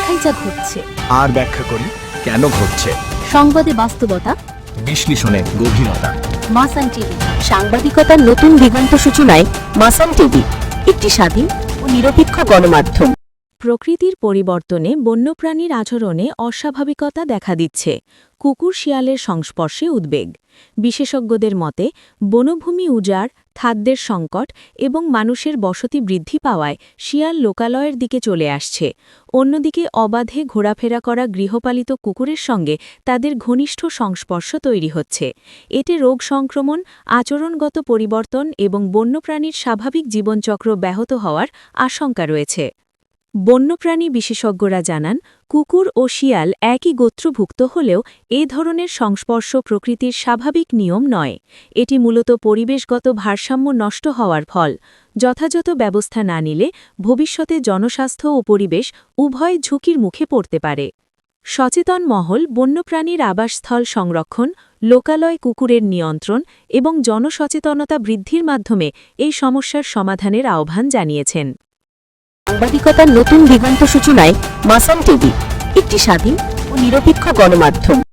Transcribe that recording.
দেখাই যা ঘটছে, আর ব্যাখ্যা করি কেন ঘটছে। সংবাদে বাস্তবতা, বিশ্লেষণে গভীরতা। মাসান টিভি, সাংবাদিকতার নতুন দিগন্ত সূচনায় মাসান টিভি, একটি স্বাধীন ও নিরপেক্ষ গণমাধ্যম। প্রকৃতির পরিবর্তনে বন্যপ্রাণীর আচরণে অস্বাভাবিকতা দেখা দিচ্ছে। কুকুর শিয়ালের সংস্পর্শে উদ্বেগ। বিশেষজ্ঞদের মতে বনভূমি উজাড়, খাদ্যের সংকট এবং মানুষের বসতি বৃদ্ধি পাওয়ায় শিয়াল লোকালয়ের দিকে চলে আসছে। অন্যদিকে অবাধে ঘোরাফেরা করা গৃহপালিত কুকুরের সঙ্গে তাদের ঘনিষ্ঠ সংস্পর্শ তৈরি হচ্ছে। এতে রোগ সংক্রমণ, আচরণগত পরিবর্তন এবং বন্যপ্রাণীর স্বাভাবিক জীবনচক্র ব্যাহত হওয়ার আশঙ্কা রয়েছে। বন্যপ্রাণী বিশেষজ্ঞরা জানান, কুকুর ও শিয়াল একই গোত্রভুক্ত হলেও এ ধরনের সংস্পর্শ প্রকৃতির স্বাভাবিক নিয়ম নয়। এটি মূলত পরিবেশগত ভারসাম্য নষ্ট হওয়ার ফল। যথাযথ ব্যবস্থা না নিলে ভবিষ্যতে জনস্বাস্থ্য ও পরিবেশ উভয় ঝুঁকির মুখে পড়তে পারে। সচেতন মহল বন্যপ্রাণীর আবাসস্থল সংরক্ষণ, লোকালয় কুকুরের নিয়ন্ত্রণ এবং জনসচেতনতা বৃদ্ধির মাধ্যমে এই সমস্যার সমাধানের আহ্বান জানিয়েছেন। সাংবাদিকতার নতুন দিগন্ত সূচনায় মাসান টিভি, একটি স্বাধীন ও নিরপেক্ষ গণমাধ্যম।